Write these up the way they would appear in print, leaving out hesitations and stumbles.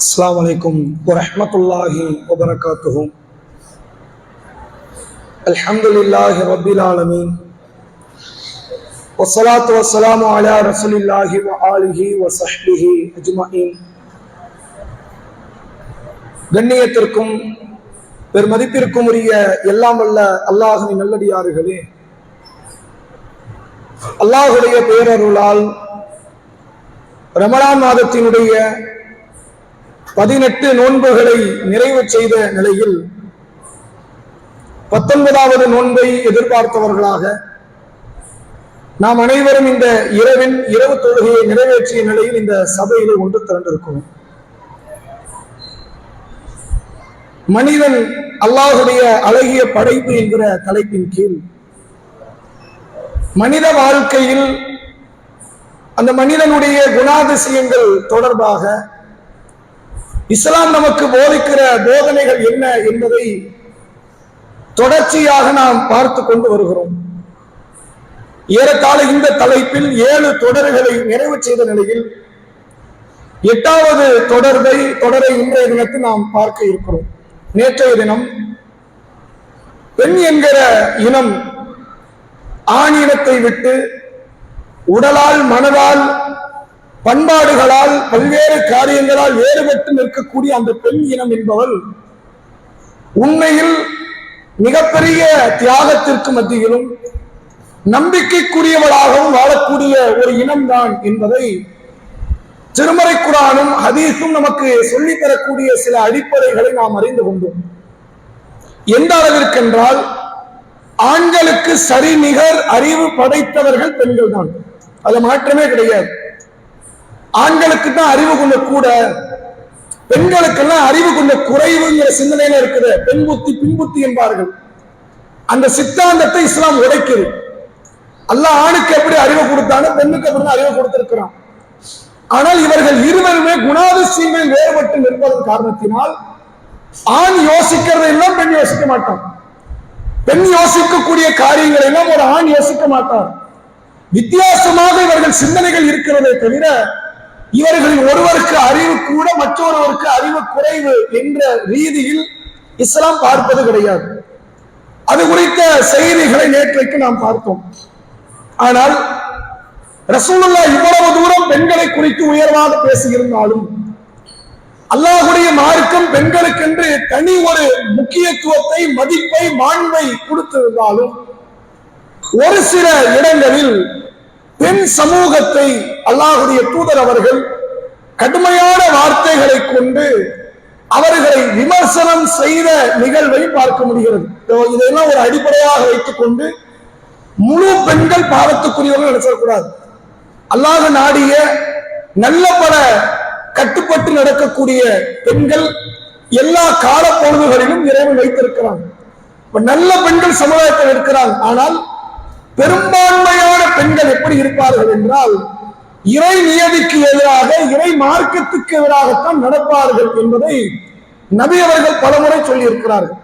السلام عليكم ورحمة الله وبركاته. الحمد لله رب العالمين والصلاة والسلام على رسول الله وآله وصحبه أجمعين. கண்ணியத்திற்கும் பெருமதிப்பிற்கும் உரிய எல்லாம் வல்ல அல்லாஹ்வின் நல்லடியார்களே, அல்லாஹ்வுடைய பேரருளால் ரமலான் மாதத்தினுடைய 18 நோன்புகளை நிறைவு செய்த நிலையில் 19வது நோன்பை எதிர்பார்த்தவர்களாக நாம் அனைவரும் இந்த இரவு தொழுகையை நிறைவேற்றிய நிலையில் இந்த சபையிலே ஒன்று திரண்டிருக்கிறோம். மனிதன் அல்லாஹுடைய அழகிய படைப்பு என்கிற தலைப்பின் கீழ் மனித வாழ்க்கையில் அந்த மனிதனுடைய குணாதிசயங்கள் தொடர்பாக இஸ்லாம் நமக்கு போதிக்கிற போதனைகள் என்ன என்பதை தொடர்ச்சியாக நாம் பார்த்து கொண்டு வருகிறோம். ஏறத்தாழ இந்த தலைப்பில் 7 தொடர்களை நிறைவு செய்த நிலையில் 8வது தொடரை இன்றைய தினத்தில் நாம் பார்க்க இருக்கிறோம். நேற்றைய தினம் பெண் என்கிற இனம் ஆண் இனத்தை விட்டு உடலால், மனதால், பண்பாடுகளால், பல்வேறு காரியங்களால் வேறுபட்டு நிற்கக்கூடிய அந்த பெண் இனம் என்பவள் உண்மையில் மிகப்பெரிய தியாகத்திற்கு மத்தியிலும் நம்பிக்கைக்குரியவளாகவும் வாழக்கூடிய ஒரு இனம்தான் என்பதை திருமறை குர்ஆனும் ஹதீஸும் நமக்கு சொல்லித் தரக்கூடிய சில அடிப்படைகளை நாம் அறிந்து கொண்டோம். எந்த அளவிற்கென்றால் ஆண்களுக்கு சரிநிகர் அறிவு படைத்தவர்கள் பெண்கள் தான், அது மாற்றமே கிடையாது. ஆண்களுக்கு தான் அறிவு கொஞ்சம் கூட, பெண்களுக்கெல்லாம் அறிவு கொஞ்சம் குறைவுங்கிற சிந்தனையில இருக்குது. பெண் புத்தி பின் புத்தி என்பார்கள். அந்த சித்தாந்தத்தை இஸ்லாம் உடைக்குது. அல்லாஹ் ஆணுக்கு எப்படி அறிவு கொடுத்தானோ பெண்ணுக்கு எப்படி அறிவு கொடுத்திருக்கிறான். ஆனால் இவர்கள் இருவருமே குணாதிசயங்கள் வேறுபட்டு நிற்பதன் காரணத்தினால் ஆண் யோசிக்கிறதை எல்லாம் பெண் யோசிக்க மாட்டான். பெண் யோசிக்கக்கூடிய காரியங்களை எல்லாம் ஒரு ஆண் யோசிக்க மாட்டார். வித்தியாசமாக இவர்கள் சிந்தனைகள் இருக்கிறதே தவிர இவர்களில் ஒருவருக்கு அறிவு கூட மற்றொருவருக்கு அறிவு குறைவு என்ற ரீதியில் இஸ்லாம் பார்ப்பது கிடையாது. அது குறித்த செய்திகளை நேற்றைக்கு நாம் பார்த்தோம். ஆனால் ரசூலுல்லாஹ் இவ்வளவு தூரம் பெண்களை குறித்து உயர்வாக பேசியிருந்தாலும், அல்லாஹ்வுடைய மார்க்கம் பெண்களுக்கென்று தனி ஒரு முக்கியத்துவத்தை, மதிப்பை, மாண்பை கொடுத்திருந்தாலும் ஒரு சில இடங்களில் பெண் சமூகத்தை அல்லாஹ்வுடைய தூதர் அவர்கள் கடுமையான வார்த்தைகளை கொண்டு அவர்களை விமர்சனம் செய்த நிகழ்வை பார்க்க முடிகிறது. இதெல்லாம் ஒரு அடிப்படையாக வைத்துக் கொண்டு முழு பெண்கள் பாவத்துக்குரியவர்கள் நினைச்சிடக்கூடாது. அல்லாஹ் நாடிய நல்ல பல கட்டுப்பட்டு நடக்கக்கூடிய பெண்கள் எல்லா கால பொழுதுகளிலும் இறைவன் வைத்திருக்கிறான். நல்ல பெண்கள் சமுதாயத்தில் இருக்கிறார். ஆனால் பெரும்பான்மையான பெண்கள் எப்படி இருப்பார்கள் என்றால் இறை நியதிக்கு எதிராக, இறை மார்க்கத்துக்கு எதிராகத்தான் நடப்பார்கள் என்பதை நபி அவர்கள் பலமுறை சொல்லி இருக்கிறார்கள்.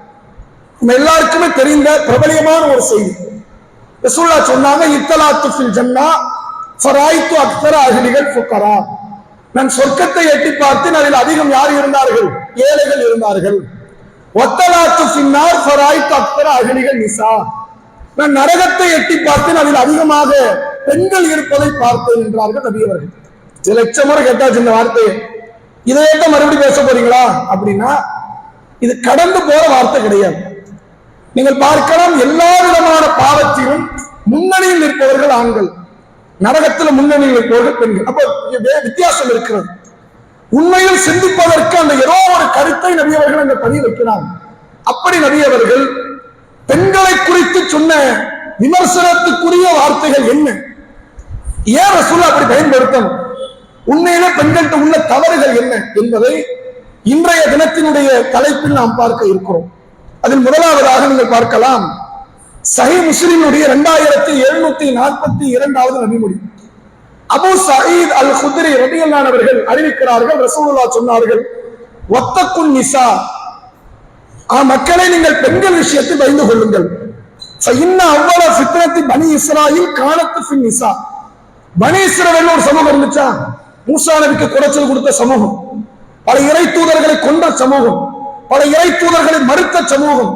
நம்ம எல்லாருக்குமே தெரிந்த பிரபலியமான ஒரு செய்தி. ரசூலுல்லாஹ் சொன்னாங்க, இத்தலாத்து ஃபில் ஜன்னா ஃபராய்து அக்ஸர அஹ்லில் ஃபுகரா. நான் சொர்க்கத்தை எட்டி பார்த்தேன், அதில் அதிகம் யார் இருந்தார்கள்? ஏழைகள் இருந்தார்கள். வத்தலாத்து ஃபின்னார் ஃபராய்து அக்ஸர அஹ்லில் நிசா. நான் நரகத்தை எட்டி பார்த்தேன், அதில் அதிகமாக பெண்கள் இருப்பதை பார்த்தேன் என்றார்கள் நபி அவர்கள். சில லட்சம் முறை கேட்டாச்சு இந்த வார்த்தையை. இதையேட்ட மறுபடியும் பேச போறீங்களா அப்படின்னா இது கடந்து போற வார்த்தை கிடையாது. நீங்கள் பார்க்கலாம், எல்லா விதமான பாவத்திலும் முன்னணியில் நிற்பவர்கள் ஆண்கள், நரகத்தில் முன்னணியில் நிற்பவர்கள் பெண்கள். அப்போ வித்தியாசம் இருக்கிறது. உண்மையில் சிந்திப்பதற்கு அந்த ஏதோ ஒரு கருத்தை நபி அவர்கள் அங்க பதிவு வைக்கிறாங்க. அப்படி நபி அவர்கள் பெண்களை குறித்து சொன்ன விமர்சனத்துக்குரிய வார்த்தைகள் என்ன? ஏன் ரசூலுல்லாஹ் அப்படி பயன்படுத்தணும்? உண்மையிலே பெண்கள்கிட்ட உள்ள தவறுகள் என்ன என்பதை இன்றைய தினத்தினுடைய தலைப்பில் நாம் பார்க்க இருக்கிறோம். அதில் முதலாவதாக நீங்கள் பார்க்கலாம், சஹீஹ் முஸ்லிமுடைய 2742வது நபிமொழி. அபூ சயீத் அல் குத்ரி ரலியல்லாஹு அன்ஹு அவர்கள் அறிவிக்கிறார்கள், ரசூலுல்லாஹ் சொன்னார்கள், வத்தக்குன் நிசா, மக்களை நீங்கள் பெண்கள் விஷயத்தில் பயந்து கொள்ளுங்கள். அவ்வளவு ஃபித்னத்தி பனி இஸ்ராயில் காலத்து ஃபின் நிசா. பனி இஸ்ரவேல் ஒரு சமூகம் இருந்துச்சா, மூசா நபிக்கு குறைச்சல் கொடுத்த சமூகம். பல இறை தூதர்களை கொன்ற சமூகம், பல இறை தூதர்களை மறுத்த சமூகம்,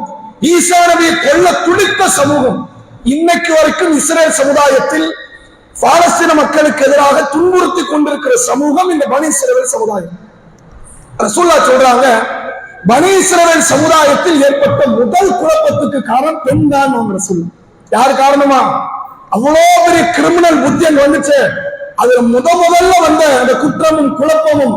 ஈசா நபியை கொல்ல துடித்த சமூகம். இன்னைக்கு வரைக்கும் இஸ்ரேல் சமுதாயத்தில் பாலஸ்தீன மக்களுக்கு எதிராக துன்புறுத்தி கொண்டிருக்கிற சமூகம் இந்த பனி இஸ்ரவேல் சமுதாயம். ரசூலுல்லாஹ் சொல்றாங்க, பனி இஸ்ரவேல் சமுதாயத்தில் ஏற்பட்ட முதல் குழப்பத்துக்கு காரணம் பெண் தான். யார் காரணமா? அவ்வளோ பெரிய கிரிமினல் புத்தி அங்க வந்துச்சு. அதுல முதல்ல வந்த அந்த குற்றமும் குழப்பமும்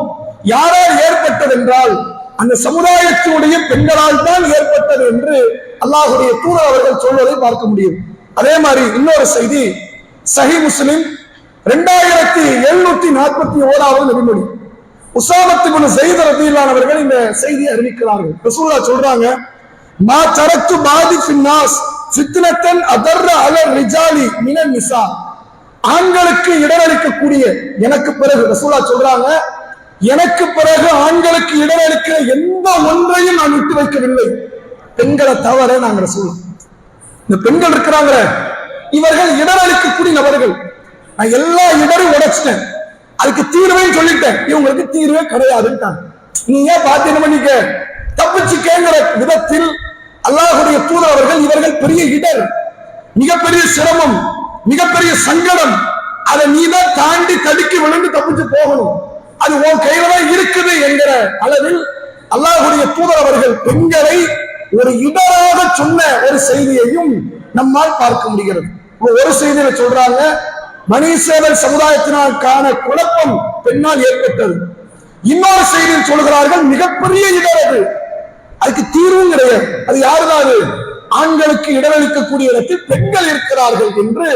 யாரால் ஏற்பட்டது என்றால் அந்த சமுதாயத்தினுடைய பெண்களால் தான் ஏற்பட்டது என்று அல்லாஹ்வுடைய தூதர் அவர்கள் சொல்வதை பார்க்க முடியும். அதே மாதிரி இன்னொரு செய்தி, சஹீஹ் முஸ்லிம் 2741வது நபிமொழி, உஸாமத் இப்னு ஸைத் ரலியல்லாஹு அவர்கள் இந்த செய்தியை அறிவிக்கிறார்கள். ரசூலுல்லாஹ் சொல்றாங்க, மா தரத்து பாதி ஃபின்னாஸ் ஃபித்னத்தன் அதர்ர அலர் ரிஜாலி மினன் நிசா. ஆண்களுக்கு இடரளிக்கக்கூடிய எனக்கு பிறகு, ரசூலுல்லாஹ் சொல்றாங்க, எனக்கு பிறகு ஆண்களுக்கு இடரளிக்கிற எந்த ஒன்றையும் நான் விட்டு வைக்கவில்லை, பெண்களை தவிர. நாங்கள் சொல்லலாம், இந்த பெண்கள் இருக்கிறாங்க, இவர்கள் இடரளிக்கக்கூடிய நபர்கள். நான் எல்லா இடரையும் உடைச்சிட்டேன், அதுக்கு தீர்வையும் சொல்லிட்டேன், இவங்களுக்கு தீர்வே கிடையாதுன்னு. நீ ஏன் பாத்தீங்க பண்ணிக்க தப்பிச்சு கேட்கிற விதத்தில் அல்லாஹ்வுடைய தூதர் அவர்கள், இவர்கள் பெரிய இடர், மிகப்பெரிய சிரமம், மிகப்பெரிய சங்கடம், அதை நீதான் தாண்டி தடுக்கி விழுந்து தப்பிச்சு போகணும், அது உன் கையில தான் இருக்குது என்கிற அளவில் அல்லாஹ்வுடைய தூதர் அவர்கள் பெண்களை ஒரு இடராக சொன்ன ஒரு செய்தியையும் நம்மால் பார்க்க முடிகிறது. ஒரு செய்தியில சொல்றாங்க, பனி இஸ்ரவேல் சமுதாயத்தினால்கான குழப்பம் பெண்ணால் ஏற்பட்டது. இன்னொரு செய்தியில் சொல்கிறார்கள், மிகப்பெரிய இடர் அது, அதுக்கு தீர்வும் கிடையாது. அது யாருதான்? ஆண்களுக்கு இடரளிக்கக்கூடிய இடத்தில் பெண்கள் இருக்கிறார்கள் என்று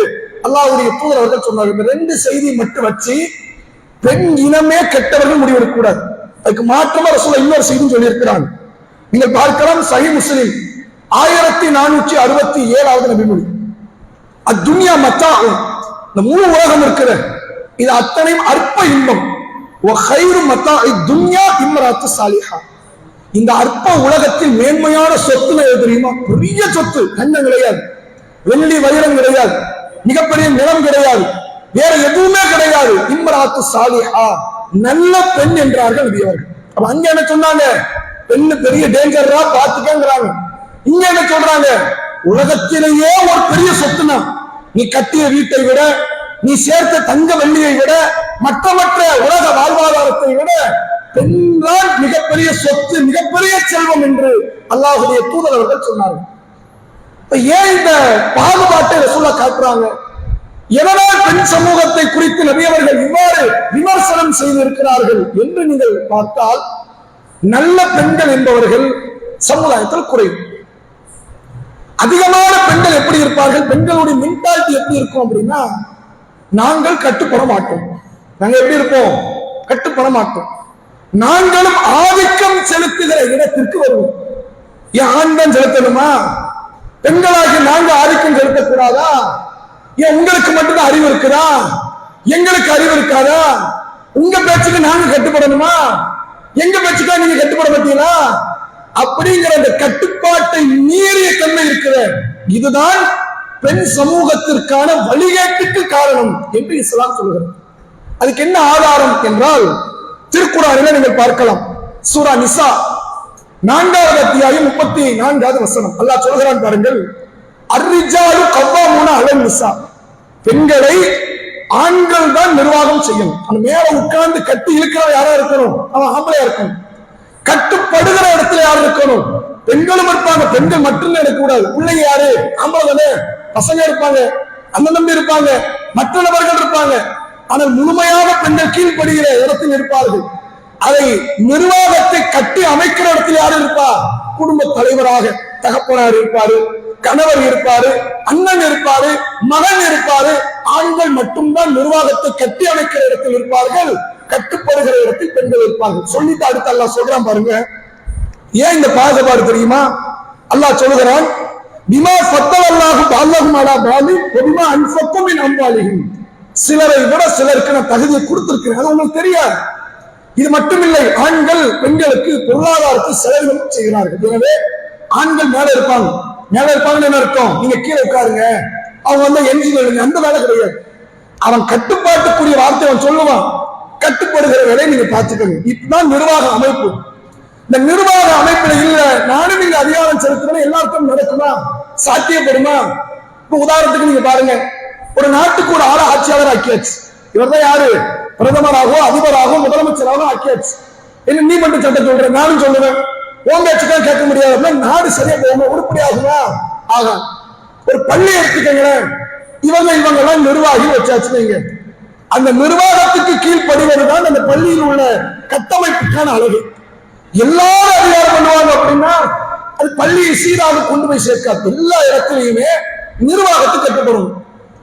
அல்லாஹ்வுடைய தூதர் அவர்கள் சொன்னார்கள். இந்த ரெண்டு செய்தி மட்டும் வச்சு பெண் இனமே கெட்டவர்கள் முடிவெடுக்க கூடாது. அதுக்கு மாற்றமா ரசூலுல்லாஹ் இன்னொரு செய்தி சொல்லி இருக்கிறாங்க. நீங்கள் பார்க்கலாம், சஹீஹ் முஸ்லிம் 1467வது நபிமொழி, அத்துன்யா மத்தாஉ, இந்த முழு உலகம் இருக்கிற இது அத்தனையும் அற்ப இன்பம். வ கைரு மத்தாஇ துன்யா இம்ராத்து சாலிஹா. இந்த அற்ப உலகத்தில் மேன்மையான சொத்து தெரியுமா? பெரிய சொத்து, கண்ணம் கிடையாது, வெள்ளி வைரம் கிடையாது, மிகப்பெரிய நிலம் கிடையாது, வேற எதுவுமே கிடையாது. இம்ராத்து சாலிஹா, நல்ல பெண் என்றார்கள் நபியவர்கள். அப்ப அங்க என்ன சொன்னாங்க? பெண்ணு பெரிய டேஞ்சரா பாத்துக்கங்கிறாங்க. இங்க என்ன சொல்றாங்க? உலகத்திலேயே ஒரு பெரிய சொத்துனா, நீ கட்டிய வீட்டை விட, நீ சேர்த்த தங்க வெள்ளியை விட, மற்ற உலக வாழ்வாதாரத்தை விட பெண்தான் மிகப்பெரிய சொத்து, மிகப்பெரிய செல்வம் என்று அல்லாஹ்வுடைய தூதர் அவர்கள் சொன்னார்கள். ஏன் இந்த பாகுபாட்டை ரசூலுல்லாஹ் காட்டுறாங்க? எதனால் பெண் சமூகத்தை குறித்து நபி அவர்கள் இவ்வாறு விமர்சனம் செய்திருக்கிறார்கள் என்று நீங்கள் பார்த்தால், நல்ல பெண்கள் என்பவர்கள் சமுதாயத்தில் குறைவு. அதிகமான பெண்கள் எப்படி இருப்பார்கள்? பெண்களுடைய மென்டாலிட்டி எப்படி இருக்கும் அப்படின்னா, நாங்கள் கட்டுப்பட மாட்டோம். நாங்க எப்படி இருப்போம்? கட்டுப்பட மாட்டோம். நாங்களும் ஆதிக்கம் செலுத்துகிற இடத்திற்கு வருவோம். ஏன் ஆண் தான் செலுத்தணுமா? பெண்களாகி நாங்க ஆதிக்கம் செலுத்தக்கூடாதா? ஏன் உங்களுக்கு மட்டும்தான் அறிவு இருக்குதா? எங்களுக்கு அறிவு இருக்காதா? உங்க பேச்சுக்கு நாங்க கட்டுப்படணுமா? எங்க பேச்சுக்கா நீங்க கட்டுப்பட மாட்டீங்களா? அப்படிங்கிற அந்த கட்டுப்பாட்டை மீறிய தன்மை இருக்கிற இதுதான் பெண் சமூகத்திற்கான வழிகேட்டுக்கு காரணம் என்று இஸ்லாம் சொல்கிறது. அதுக்கு என்ன ஆதாரம் என்றால், திருக்குர்ஆனில் நீங்கள் பார்க்கலாம், சூரா நிசா 4வது அத்தியாயம் 34வது வசனம். அல்லாஹ் சொல்கிறான் பாருங்கள், அர்ரிஜாலு கவ்வாமூன அலன் நிசா. பெண்களை ஆண்கள் தான் நிர்வாகம் செய்யணும். அந்த மேல உட்கார்ந்து கட்டி இழுக்கிறவன் யாரா இருக்கணும்? அவன் ஆம்பளையா இருக்கணும். கட்டுப்படுகிற இடத்துல யாரும் இருக்கணும்? பெண்களும் இருப்பாங்க. பெண்கள் மட்டும் இருக்கக்கூடாது. பிள்ளைங்க யாரு? ஆம்பளை தானே. பசங்க இருப்பாங்க, அண்ணன் தம்பி இருப்பாங்க, மற்ற நபர்கள் இருப்பாங்க. ஆனால் முழுமையாக பெண்கள் கீழ்ப்படுகிற இடத்தில் இருப்பார்கள். அதை நிர்வாகத்தை கட்டி அமைக்கிற இடத்தில் யாரும் இருப்பா? குடும்ப தலைவராக தகப்பனார் இருப்பாரு, கணவர் இருப்பாரு, அண்ணன் இருப்பாரு, மகன் இருப்பாரு. ஆண்கள் மட்டும்தான் நிர்வாகத்தை கட்டி அமைக்கிற இடத்தில் இருப்பார்கள். கட்டுப்படுகிற இடத்தில் பெண்கள் இருப்பார்கள். சொல்லிட்டு அடுத்து அல்லாஹ் சொல்றான் பாருங்க. ஏன் இந்த பாகுபாடு தெரியுமா? அல்லாஹ் சொல்லுகிறான், பிமா ஃபத்தலல்லாஹு பஅல்லஹும் அலா பஅலின் வ பிமா அன்ஃபகு மின் அம்வாலிஹிம். சிலரை விட சிலருக்கு நான் தகுதியை கொடுத்திருக்கிறேன். அது உங்களுக்கு தெரியாது. இது மட்டுமில்லை, ஆண்கள் பெண்களுக்கு பொருளாதாரத்தை செலவினம் செய்கிறார்கள். எனவே ஆண்கள் மேல இருப்பாங்க. மேல இருப்பாங்கன்னு என்ன அர்த்தம்? நீங்க கீழே உட்காருங்க, அவங்க என்ஜினியர், அந்த வேலை கிடையாது. அவன் கட்டுப்பாட்டுக்குரிய வார்த்தை அவன் சொல்லுவான். கட்டுப்படுகிற வேலை நீங்க பார்த்துக்கணும். இதுதான் நிர்வாக அமைப்பு. இந்த நிர்வாக அமைப்புல இல்ல நானும் நீங்க அதிகாரம் செலுத்தணும் எல்லாருக்கும் நடக்குமா, சாத்தியப்படுமா? இப்ப உதாரணத்துக்கு நீங்க பாருங்க, ஒரு நாட்டுக்கு ஒரு ஆள ஆட்சியாளர் ஆக்கியாச்சு. இவர் தான் யாரு? பிரதமராகவோ அதிபராகவோ முதலமைச்சராகவோ ஆக்கியாச்சு. என்ன நீ மட்டும் சட்டம் சொல்ற, நானும் சொல்லுவேன், உங்க ஆட்சிதான் கேட்க முடியாது. நாடு சரியா போக உருப்படி ஆகுமா? ஆகா. ஒரு பள்ளி எடுத்துக்கங்களேன், இவங்க எல்லாம் நிர்வாகி வச்சாச்சுங்க. அந்த நிர்வாகத்துக்கு கீழ்படிவதுதான் அந்த பள்ளியில் உள்ள கட்டமைப்புக்கான அழகு. எல்லாரும் அதிகாரம் பண்ணுவாங்க அப்படின்னா அது பள்ளியை சீராக கொண்டு போய் சேர்க்காது. எல்லா இடத்துலையுமே நிர்வாகத்துக்கு கட்டுப்படும்.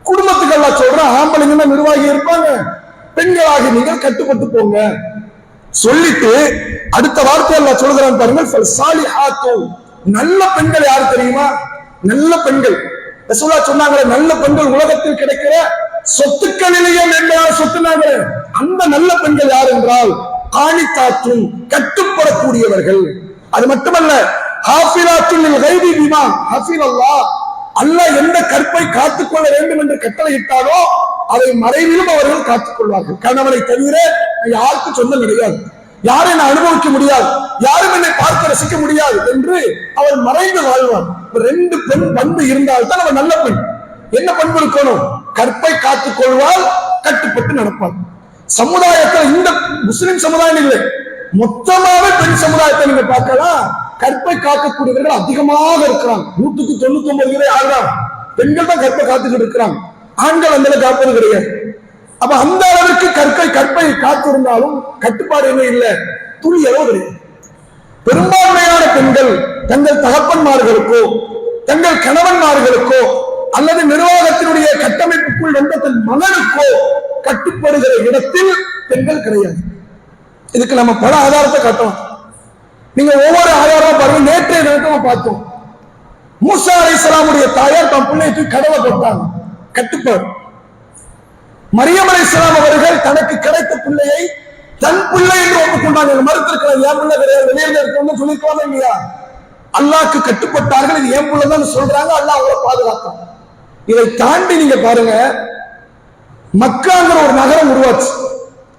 குடும்பத்துக்கு எல்லாம் சொல்றேன், ஆம்பளைங்க நிர்வாகி இருப்பாங்க, பெண்களாகி நீங்கள் கட்டுப்பட்டு போங்க சொல்லிட்டு அடுத்த வார்த்தையெல்லாம் சொல்கிறான் பாருங்கள். நல்ல பெண்கள் யாரு தெரியுமா? நல்ல பெண்கள் ரசூலுல்லாஹ் சொன்னாங்களே, நல்ல பெண்கள் உலகத்தில் கிடைக்கிற சொத்துக்களிலேயே மேன்மையான சொத்துனாங்க. அந்த நல்ல பெண்கள் யார் என்றால் காணித்தாற்றும் கட்டுப்படக்கூடியவர்கள். அது மட்டுமல்ல, ஹாஃபிலாத்துல் கைபி பிமா ஹஃபிலல்லாஹ், அல்லாஹ் எந்த கற்பை காத்துக்கொள்ள வேண்டும் என்று கட்டளையிட்டாலோ அதை மறைவிலும் அவர்கள் காத்துக் கொள்வார்கள். கணவனை தவிர யாருக்கும் சொந்தம் கிடையாது, யாரை நான் அனுபவிக்க முடியாது, யாரும் என்னை பார்த்து ரசிக்க முடியாது என்று அவர் மறைந்து வாழ்வார். ரெண்டு பெண் பண்பு இருந்தால்தான் அவர் நல்ல பெண். என்ன பண்பு இருக்கணும்? கற்பை காத்துக் கொள்வால், கட்டுப்பட்டு நடப்பார். சமுதாயத்தில் இந்த முஸ்லிம் சமுதாயம் இல்லை, மொத்தமாவே பெண் சமுதாயத்தை நீங்க பார்க்கலாம், கற்பை காக்கக்கூடியவர்கள் அதிகமாக இருக்கிறாங்க. 199 ஆகிறாங்க பெண்கள் தான் கற்பை காத்துக்கிட்டு இருக்கிறாங்க, ஆண்கள் அந்த காப்பது கிடையாது. அப்ப அந்த அளவிற்கு கற்பை காத்திருந்தாலும் கட்டுப்பாடு என்ன இல்லை, துணி அளவு கிடையாது. பெரும்பான்மையான பெண்கள் தங்கள் தகப்பன்மார்களுக்கோ தங்கள் கணவன்மார்களுக்கோ அல்லது நிர்வாகத்தினுடைய கட்டமைப்புக்குள் வந்த தன் மகனுக்கோ கட்டுப்படுகிற இடத்தில் பெண்கள் கிடையாது. இதுக்கு நம்ம பல ஆதாரத்தை காட்டலாம். நீங்க ஒவ்வொரு ஆதாரமா பாருங்க. நேற்றைய தினத்தை பார்த்தோம், மூசா அலைஹிஸ்ஸலாமுடைய தாயார் தன் பிள்ளைக்கு கடலை போட்டாங்க, கட்டுப்பாடு. மரியம் அலைஹிஸ்ஸலாம் அவர்கள் தனக்கு கிடைத்த பிள்ளையை தன் பிள்ளை என்று ஒப்புக்கொண்டாங்க. மறுத்திருக்கிறார், என் பிள்ளை கிடையாது, வெளியில இருக்கணும்னு சொல்லிருக்காங்க இல்லையா? அல்லாஹ்க்கு கட்டுப்பட்டார்கள், இது என் பிள்ளைதான் சொல்றாங்க, அல்லாஹ் அவரை பாதுகாத்தாங்க. இதை தாண்டி நீங்க பாருங்க, மக்காங்கிற ஒரு நகரம் உருவாச்சு.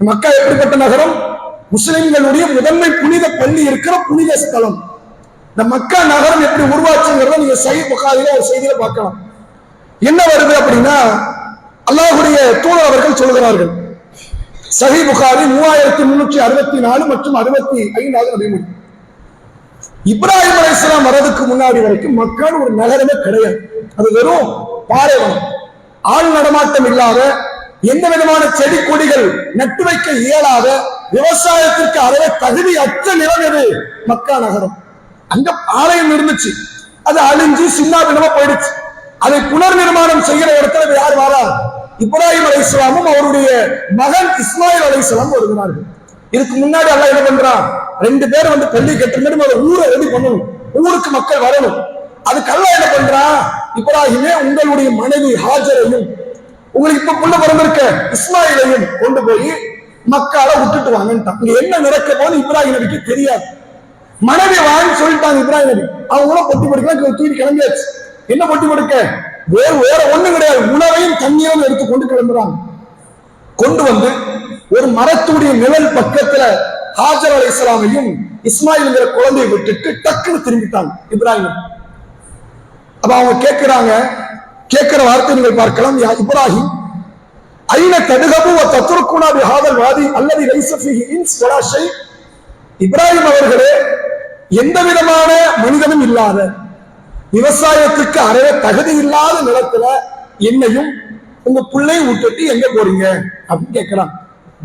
மக்கா எப்படிப்பட்ட நகரம்? முஸ்லிம்களுடைய முதன்மை புனித பள்ளி இருக்கிற புனித ஸ்தலம். இந்த மக்கா நகரம் எப்படி உருவாச்சுங்கிறத நீங்க சஹீஹ் புகாரில ஒரு செய்தியில பார்க்கலாம். என்ன வருது அப்படின்னா, அல்லாஹ்வுடைய தூதர் அவர்கள் சொல்கிறார்கள், சஹீஹ் புகாரி 3364 மற்றும் 65வது நபிமொழி, இப்ராஹிம் அலைஹிஸ்ஸலாம் வரதுக்கு முன்னாடி வரைக்கும் மக்கான் ஒரு நகரமே கிடையாது. அது வெறும் பாலைவனம், ஆள் நடமாட்டம் இல்லாத, எந்த விதமான செடி கொடிகள் நட்டு வைக்க இயலாத, விவசாயத்திற்கு அறவே தகுதி அற்ற நிலம் எது? மக்கா நகரம். அங்க ஆலயம் இருந்துச்சு, அது அழிஞ்சு சின்னாபின்னமா போயிடுச்சு. அதை புனர் நிர்மாணம் செய்கிற இடத்துல யார் வாரா? இப்ராஹிம் அலைஹிஸ்ஸலாமும் அவருடைய மகன் இஸ்மாயில் அலைஹிஸ்ஸலாம் வருகிறார்கள். இதுக்கு முன்னாடி அல்லாஹ் என்ன பண்றான்? 2 பேர் வந்து பள்ளி கட்டணும், ஒரு ஊரை ரெடி பண்ணணும், ஊருக்கு மக்கள் வரணும். அதுக்கு அல்லாஹ் என்ன பண்றான்? இப்ராஹிமே, உங்களுடைய மனைவி ஹாஜரையும் உங்களுக்கு இப்ப புள்ள பிறந்திருக்க இஸ்மாயிலையும் கொண்டு போய் மக்கால விட்டுட்டு வாங்கன்ட்டான். இங்க என்ன நடக்க போது இப்ராஹிம் நபிக்கு தெரியாது. மனைவி வாங்கி சொல்லிட்டாங்க இப்ராஹிம் நபி. அவங்களும் பொட்டி படுக்கலாம், தூக்கி கிளம்பியாச்சு. என்ன பொட்டி படுக்க? வேற ஒண்ணும் கிடையாது, உணவையும் தண்ணீரும் எடுத்துக்கொண்டு கிளம்புறாங்க. கொண்டு வந்து ஒரு மரத்துடைய நிழல் பக்கத்துல ஹாஜர் அலைஹிஸ்ஸலாமையும் இஸ்மாயில்ங்கிற குழந்தையை விட்டுட்டு டக்குன்னு திரும்பிட்டாங்க இப்ராஹிம். அப்ப அவங்க கேட்கிற வார்த்தை நீங்கள் பார்க்கலாம், யா இப்ராஹிம் ஐன ததுகபு வ தத்ருகுனா பிஹாதல் வாதி அல்லதி லைஸ ஃபீஹி இன்ஸ் வலா ஷை. இப்ராஹிம் அவர்களே, எந்த விதமான மனிதனும் இல்லாத, விவசாயத்துக்கு அறவே தகுதி இல்லாத நிலத்துல என்னையும் உங்க பிள்ளையும் விட்டுட்டு எங்க போறீங்க அப்படின்னு கேட்கிறாங்க.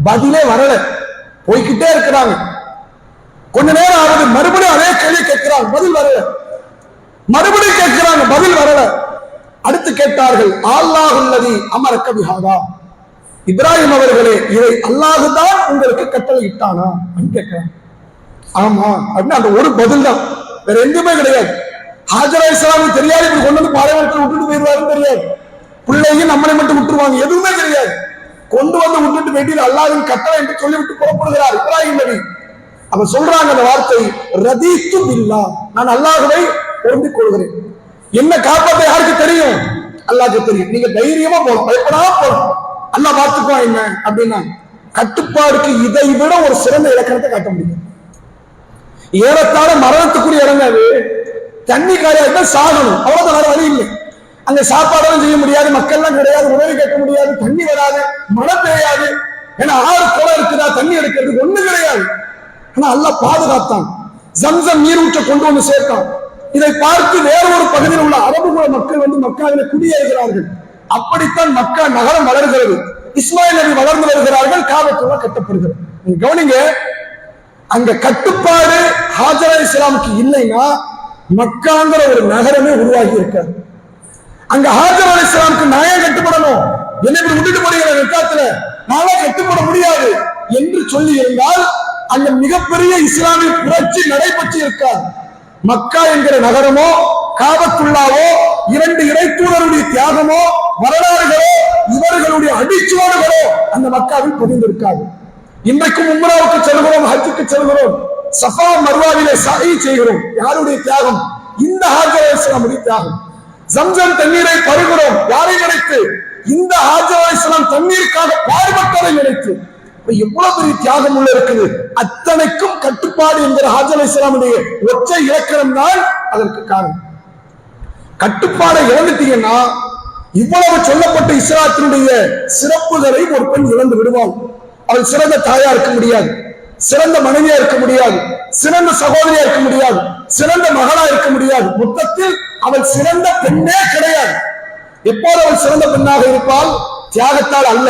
பதிலே வரல, போய்கிட்டே இருக்கிறாங்க. கொஞ்ச நேரம் ஆகுது, மறுபடியும் அதே கேள்வி கேட்கிறாங்க, பதில் வரல. மறுபடியும் கேட்கிறாங்க, பதில் வரல. அடுத்து கேட்டார்கள், அல்லாஹுல்லதி அமரக்க பிஹாதா, இப்ராஹிம் அவர்களே, இதை அல்லாஹுதான் உங்களுக்கு கட்டளை இட்டானா அப்படின்னு கேட்கிறாங்க. ஆமா அப்படின்னு அந்த ஒரு பதில் தான், வேற எதுவுமே கிடையாது. ஹாஜர் அலைஹிஸ்ஸலாம் தெரியாது, இப்படி கொண்டு வந்து பாலைவனத்தில் விட்டுட்டு போயிடுவாருன்னு தெரியாது, பிள்ளையும் நம்மளை மட்டும் விட்டுருவாங்க, எதுவுமே தெரியாது. கொண்டு வந்து விட்டுட்டு வேண்டியது அல்லாஹ்வின் கட்டளை என்று சொல்லிவிட்டு புறப்படுகிறார் இப்ராஹிம் நபி. அப்ப சொல்றாங்க அந்த வார்த்தை, ரதீத்து பில்லாஹ், நான் அல்லாஹ்வை பொருந்திக் கொள்கிறேன். என்ன காப்பாற்ற யாருக்கு தெரியும்? அல்லாஹ்வுக்கு தெரியும். நீங்க தைரியமா போகணும், பயப்படாம போகணும், அல்லாஹ் பார்த்துக்குவான் என்ன அப்படின்னா. கட்டுப்பாடுக்கு இதை விட ஒரு சிறந்த இலக்கணத்தை காட்ட முடியும். ஏறத்தாழ மரணத்துக்குரிய இடங்க அது. தண்ணி காரியாட்ட சாகணும், அவ்வளவுதான், வேற வழி இல்லை. அங்க சாப்பாடும் செய்ய முடியாது, மக்கள்லாம் கிடையாது, உணவு கேட்க முடியாது, தண்ணி வராது, மழை பெய்யாது. ஏன்னா 6 குளம் இருக்குதா, தண்ணி எடுக்கிறதுக்கு ஒண்ணு கிடையாது. ஆனா அல்லாஹ் பாதுகாத்தான், ஜம்சம் நீரூற்ற கொண்டு வந்து சேர்த்தான். இதை பார்த்து வேற ஒரு பகுதியில் உள்ள அரபுகுல மக்கள் வந்து மக்காவில குடியேறுகிறார்கள். அப்படித்தான் மக்கா நகரம் வளர்கிறது. இஸ்மாயில் நபி வளர்ந்து வருகிறார்கள், காபத்துல்லா கட்டப்படுகிறது. கவனிங்க, அங்க கட்டுப்பாடு ஹாஜர் அலைஹிஸ்ஸலாமுக்கு இல்லைன்னா மக்காங்கிற ஒரு நகரமே உருவாகி இருக்காது. அங்க ஹாஜர் அலைஹிஸ்ஸலாமுக்கு நாயே கட்டுப்படணும், என்னை இப்படி விட்டுட்டு போறீங்க வெக்காத்துல, நாளே கட்டுப்பட முடியாது என்று சொல்லி இருந்தால் அங்க மிகப்பெரிய இஸ்லாமிய புரட்சி நடைபெற்று இருக்காது. மக்கா என்கிற நகரமோ காபத்துல்லாவோ 2 இறைத்தூதருடைய தியாகமோ வரலாறுகளோ இவர்களுடைய அடிச்சுவடுகளோ அந்த மக்காவில் பதிந்திருக்காது. இன்றைக்கும் உம்ராவுக்கு செல்கிறோம், ஹஜ்ஜுக்கு செல்கிறோம், சஃபா மர்வாவிலே சஹீ செய்கிறோம். யாருடைய தியாகம்? இந்த ஹாஜர் அலைஹிஸ்ஸலாமுடைய தியாகம். ஜம்சம் தண்ணீரை பருகிறோம், யாரை நினைத்து? இந்த ஹாஜர் அலைஹிஸ்ஸலாம் தண்ணீருக்காக பாடுபட்டதை நினைத்து. எவ்வளவு பெரிய தியாகம் உள்ள இருக்குது. அத்தனைக்கும் கட்டுப்பாடு என்கிற ஹாஜர் அலைஹிஸ்ஸலாமுடைய ஒற்றை இலக்கணம் தான் அதற்கு காரணம். கட்டுப்பாடை இழந்துட்டீங்கன்னா இவ்வளவு சொல்லப்பட்ட இஸ்லாத்தினுடைய சிறப்புகளை ஒரு பெண் இழந்து விடுவாள். அவள் சிறந்த தாயா இருக்க முடியாது, சிறந்த மனைவியா இருக்க முடியாது, சிறந்த சகோதரியா இருக்க முடியாது, சிறந்த மகளா இருக்க முடியாது. மொத்தத்தில் அவள் சிறந்த பெண்ணே கிடையாது. எப்போது அவள் சிறந்த பெண்ணாக இருப்பாள்? தியாகத்தால் அல்ல.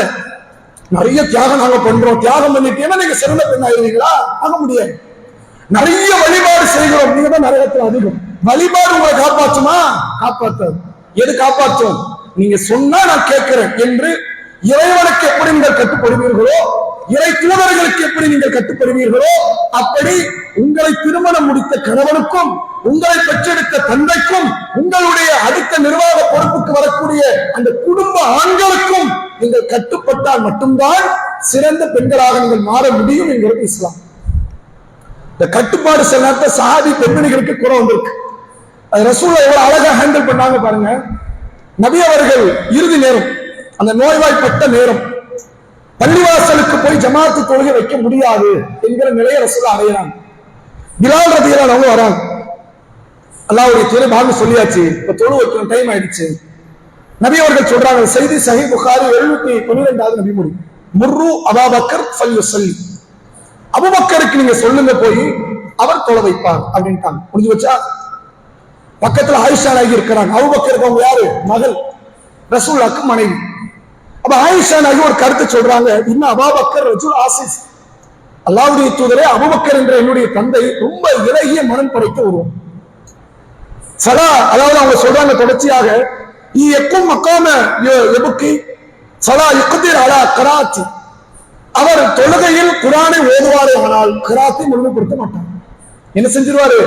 நிறைய தியாகம் நாங்க பண்றோம், தியாகம் பண்ணிட்டீங்கன்னா நீங்க சிறந்த பெண் ஆயிருவீங்களா? ஆக முடியாது. நிறைய வழிபாடு செய்கிறோம், நீங்க தான் நரகத்தில் அதிகம். வழிபாடு உங்களை காப்பாற்றுமா? காப்பாற்றாது. எது காப்பாற்றும்? நீங்க சொன்னா நான் கேட்கிறேன் என்று இறைவனுக்கு எப்படி நீங்கள் கட்டுப்படுவீர்களோ, இறை தூதர்களுக்கு எப்படி நீங்கள் கட்டுப்படுவீர்களோ, அப்படி உங்களை திருமணம் முடித்த கணவனுக்கும், உங்களை பெற்றெடுத்த தந்தைக்கும், உங்களுடைய அடுத்த நிர்வாக பொறுப்புக்கு வரக்கூடிய அந்த குடும்ப ஆண்களுக்கும் நீங்கள் கட்டுப்பட்டால் மட்டும்தான் சிறந்த பெண்களாக நீங்கள் மாற முடியும் என்கிறது இஸ்லாம். இந்த கட்டுப்பாடு சில நேரத்தில் சஹாபி பெண்மணிகளுக்கு குறை வந்திருக்கு. அது ரசூலுல்லாஹ் எவ்வளவு அழகா ஹேண்டில் பண்ணாங்க பாருங்க. நபி அவர்கள் இறுதி நேரம், அந்த நோய்வாய்ப்பட்ட நேரம், பள்ளிவாசலுக்கு போய் ஜமாத்து தொழுகை வைக்க முடியாது என்கிற நிலையை ரசூலுல்லாஹ் அடையறாங்க. பிலால் ரலியல்லாஹு அன்ஹு வராங்க. அல்லாஹ்வுடைய தூதர் பாங்க சொல்லியாச்சு, இப்ப தொழு வைக்கிற டைம் ஆயிடுச்சு. நபி அவர்கள் சொல்றாங்க, செய்தி சஹீஹ் புகாரி 712வது நபி மொழி, முர்ரு அபூபக்கர் ஃபல்யுஸல்லி, அபூபக்கருக்கு நீங்க சொல்லுங்க போய் அவர் தொழ வைப்பார் அப்படின்ட்டாங்க. முடிஞ்சு வச்சா? பக்கத்துல ஆயிஷா நாயகி இருக்கிறாங்க. அபூபக்கருக்கு அவங்க யாரு? மகள், ரசூலுல்லாஹ்க்கு மனைவி. அப்ப ஆயிஷா நாயகி ஒரு கருத்து சொல்றாங்க, இன்னும் அபூபக்கர் ரஜுல் ஆசிஸ், அல்லாஹ்வுடைய தூதரே அபூபக்கர் என்ற என்னுடைய தந்தை ரொம்ப இலகிய மனம் படைத்த ஒருவன். சலா, அதாவது அவங்க சொல்றாங்க தொடர்ச்சியாக, எக்கும் மக்காம எபுக்கி சலா யுக்திர் அலா கராத்தி, அவர் தொழுகையில் குர்ஆனை ஓதுவாரே ஆனால் கராத்தை முழுமைப்படுத்த மாட்டார். என்ன செஞ்சிருவாரு?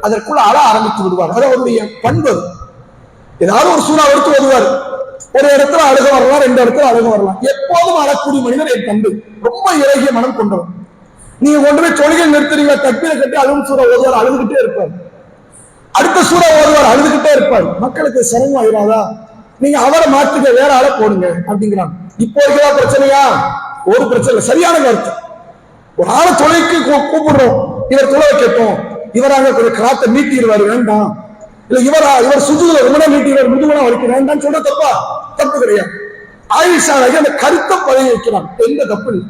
அதற்குள்ள அழ ஆரம்பித்து விடுவார். அது அவருடைய பண்பு. ஏதாவது ஒரு சூறா எடுத்து ஓதுவார், ஒரு இடத்துல அழுக வரலாம், 2 இடத்துல அழுக வரலாம். எப்போதும் அழக்கூடிய மனிதர் என் தந்தை, ரொம்ப இலகிய மனம் கொண்டவர். நீங்க கொண்டு போய் தொழுகை நிறுத்துறீங்க, தப்பீரை கட்டி அழுகும் சூறா ஓதுவார், அழுதுகிட்டே இருப்பார். அடுத்த சூறா ஓதுவார், அழுதுகிட்டே இருப்பார். மக்களுக்கு சிரமம் ஆயிராதா? நீங்க அவரை மாற்றுங்க, வேற ஆளை போடுங்க அப்படிங்கிறாங்க. இப்போ இருக்கிற பிரச்சனையா? ஒரு பிரச்சனை இல்லை, சரியான கருத்து. ஒரு ஆளை தொலைக்கு கூப்பிடுறோம், இவர் தொலை வைக்கட்டும், இவராக காத்தை மீட்டிடுவார், வேண்டாம். இல்ல இவர் சுஜூதுல ரொம்ப நீட்டிடுவார், முதுகுனா வலிக்க வேண்டாம் சொல்ற தப்பா? தப்பு கிடையாது. ஆயிஷா அந்த கருத்தை பதவி வைக்கிறான், எந்த தப்பு இல்லை.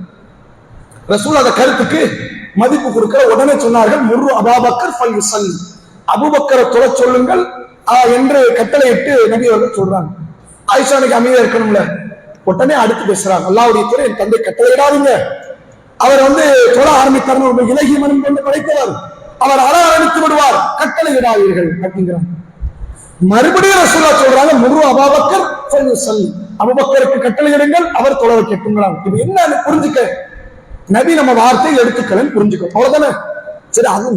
ரசூல் அந்த கருத்துக்கு மதிப்பு கொடுக்கிற உடனே சொன்னார்கள், முர்ரு அபூபக்கர் ஃபல்யுஸல்லி, அபூபக்கரை தொலை சொல்லுங்கள் என்று கட்டளையிட்டு நபி அவர்கள் சொல்றாங்க. ஆயிஷானுக்கு அமைதியா இருக்கணும்ல, உடனே அடுத்து பேசுறாங்க, அல்லாஹ்வுடைய தூதர் என் தந்தை கட்டளையிடாதீங்க, அவர் தொழ ஆரம்பித்தார், ஒரு இலகிய மனம் கொண்டு படைத்தவர், அவர் அழ ஆரம்பித்து விடுவார், கட்டளையிடாதீர்கள் அப்படிங்கிறாங்க. மறுபடியும் ரசூலுல்லாஹ் சொல்றாங்க, முர்ரு அபூபக்கர் ஃபல்யுஸல்லி, அபூபக்கருக்கு கட்டளையிடுங்கள், அவர் தொழ வைக்கட்டும்ங்களாம். இது என்ன புரிஞ்சுக்க? நபி நம்ம வார்த்தையை எடுத்துக்கலன்னு புரிஞ்சுக்கணும், அவ்வளவுதானே. சரி, அது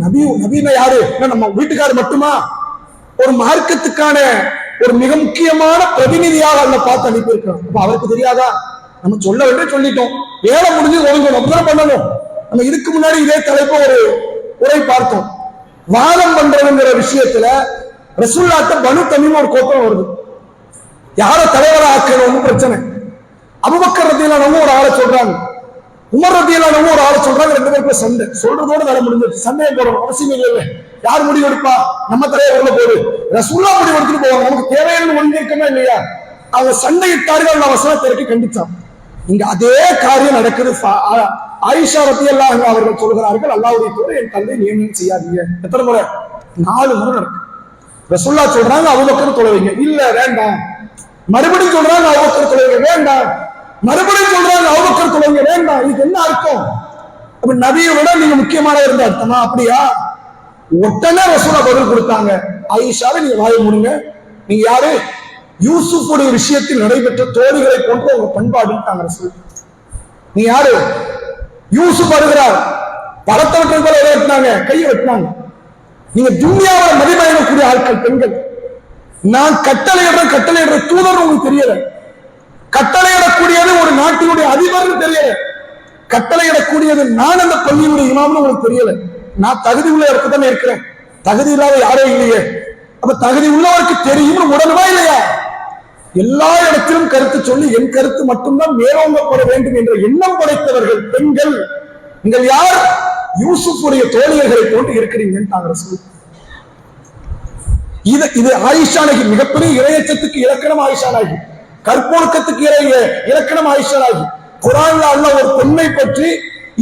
நபினா யாரு? நம்ம வீட்டுக்காரர் மட்டுமா? ஒரு மார்க்கத்துக்கான ஒரு மிக முக்கியமான பிரதிநிதியாக அல்ல பார்த்து அனுப்பி இருக்கிறோம். அப்ப அவருக்கு தெரியாதா? நம்ம சொல்ல வேண்டிய சொல்லிட்டோம், வேலை முடிஞ்சு ஒழுங்கணும், அப்படிதான் பண்ணணும். நம்ம இதுக்கு முன்னாடி இதே தலைப்பு ஒரு உரை பார்த்தோம். வாதம் பண்றதுங்கிற விஷயத்துல ரசூலுல்லாஹ்ட்ட பனு தமீம் ஒரு கோபம் வருது, யார தலைவரா ஆக்கணும்னு பிரச்சனை. அபூபக்கர் ரலியல்லாஹு அன்ஹு ஒரு ஆளை சொல்றாங்க, உமர் ரலியல்லாஹு ஒரு ஆளை சொல்றாங்க, 2 பேருக்குள்ள சண்டை. சொல்றதோட வேலை முடிஞ்சிருச்சு. சண்டையை போடணும் அவசியம் இல்லை. யார் முடிவு எடுப்பா? நம்ம தலையை உள்ள போடு. ரசூலுல்லாஹ் முடிவு எடுத்துட்டு போவாங்க. நமக்கு தேவையான ஒழுங்கிருக்கமா இல்லையா? அவங்க சண்டையிட்டார்கள். வசனத்திற்கு கண்டிச்சான். இங்க அதே காரியம் நடக்குது. ஆயிஷா ரலியல்லாஹு அன்ஹா அவர்கள் சொல்கிறார்கள், அல்லாஹ்வுடைய தூதரே, என் தந்தை நியமனம் செய்யாதீங்க. எத்தனை முறை? 4 முறை நடக்கும். ரசூலுல்லாஹ் சொல்றாங்க, அபூபக்கர் தொழுவீங்க. இல்ல வேண்டாம். மறுபடியும் சொல்றாங்க, அபூபக்கர் தொழுவீங்க. வேண்டாம். மறுபடியும் சொல்றாங்க, அபூபக்கர் தொழுவீங்க. வேண்டாம். இதுக்கு என்ன அர்த்தம்? அப்ப நபியை விட நீங்க முக்கியமானவர் இருந்த அர்த்தமா? அப்படியா? உடனே ரசூலுல்லாஹ் பதில் கொடுத்தாங்க, ஆயிஷாவை நீங்க வாயை மூடுங்க. நீங்க யாரு? யூசுஃபுடைய விஷயத்தில் நடைபெற்ற தோழிகளை போன்ற உங்க பண்பாடுட்டாங்க ரசூல். நீ யாரு? யூசுப் வருகிறார், பழத்தை வெட்டுறது போல வெட்டினாங்க, கையை வெட்டினாங்க. நீங்க துன்யாவை மதிமயங்கக்கூடிய ஆட்கள் பெண்கள். நான் கட்டளையிடுற தூதர் உங்களுக்கு தெரியல. கட்டளையிடக்கூடியது ஒரு நாட்டினுடைய அதிபர் தெரியல. கட்டளையிடக்கூடியது நான் அந்த பள்ளியுடைய இமாம்னு உங்களுக்கு தெரியல. நான் தகுதி உள்ள இடத்துல தானே இருக்கிறேன். தகுதி இல்லாத யாரோ இல்லையே. அப்ப தகுதி உள்ளவருக்கு தெரியும் உடனே இல்லையா? எல்லா இடத்திலும் கருத்து சொல்லி என் கருத்து மட்டும்தான் மேலோங்கப்பட வேண்டும் என்ற எண்ணம் படைத்தவர்கள் பெண்கள். நீங்கள் யார்? யூசுஃபுடைய தோழியர்களை போன்று இருக்கிறீங்கன்னு சொல்லி. இது ஆயிஷா நகி மிகப்பெரிய இறையச்சத்துக்கு இலக்கணம். ஆயிஷா நகி கற்பொழுக்கத்துக்கு இலக்கணம். ஆயிஷா நகி குர்ஆன்ல அல்லாஹ் ஒரு பெண்ணை பற்றி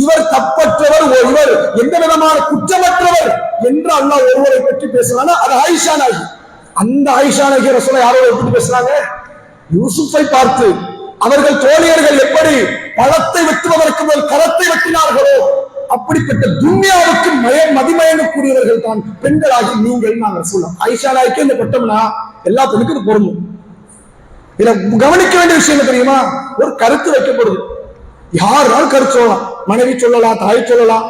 இவர் தப்பற்றவர், இவர் எந்த விதமான குற்றமற்றவர் என்று அல்லாஹ் ஒருவரை பற்றி பேசுறாங்க. அது ஆயிஷா நகி. அந்த ஆயிஷா நகி ரசூலை யாரோட எப்படி பேசுறாங்க? யூசுஃபை பார்த்து. அவர்கள் தோழியர்கள் எப்படி பழத்தை வெட்டுவதற்கு முதல் கரத்தை வெட்டினார்களோ அப்படிப்பட்ட துன்யாவுக்கு மதிமயங்கக்கூடியவர்கள் தான் பெண்களாகி நீங்கள் நாங்கள் சொல்லலாம். ஆயிஷா நாய்க்கு இந்த பட்டம்னா எல்லா பெண்ணுக்கும் இது பொருந்தும். இதுல கவனிக்க வேண்டிய விஷயம் தெரியுமா? ஒரு கருத்து வைக்கப்படுது. யாராலும் கருத்து சொல்லலாம். மனைவி சொல்லலாம், தாய் சொல்லலாம்,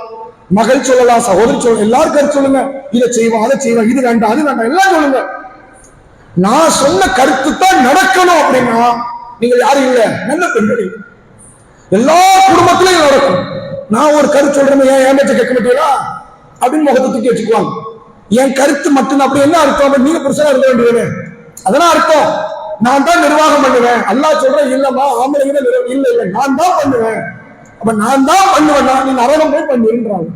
மகள் சொல்லலாம், சகோதரி சொல்லலாம். எல்லாரும் கருத்து சொல்லுங்க. இதை செய்வோம், அதை செய்வோம், இது வேண்டாம், அது வேண்டாம், எல்லாம் சொல்லுங்க. நான் சொன்ன கருத்து தான் நடக்கணும் அப்படின்னா நீங்கள் யாரும் இல்ல, நல்ல பெண்கள். எல்லா குடும்பத்திலையும் நடக்கும். நான் ஒரு கருத்து சொல்றேன், ஏன் பேச்ச கேட்க மாட்டீங்களா அப்படின்னு முகத்தை தூக்கி வச்சுக்குவாங்க. என் கருத்து மட்டும் அப்படி என்ன அர்த்தம்? நீங்க புருஷனா இருக்க வேண்டியது. அதெல்லாம் அர்த்தம் நான் தான் நிர்வாகம் பண்ணுவேன். அல்லாஹ் சொல்றேன், இல்லம்மா ஆம்பளைங்க இல்ல நான் தான் பண்ணுவேன். அப்ப நான் தான் பண்ணுவேன், நீ நரகம் போய் பண்ணுன்றாங்க.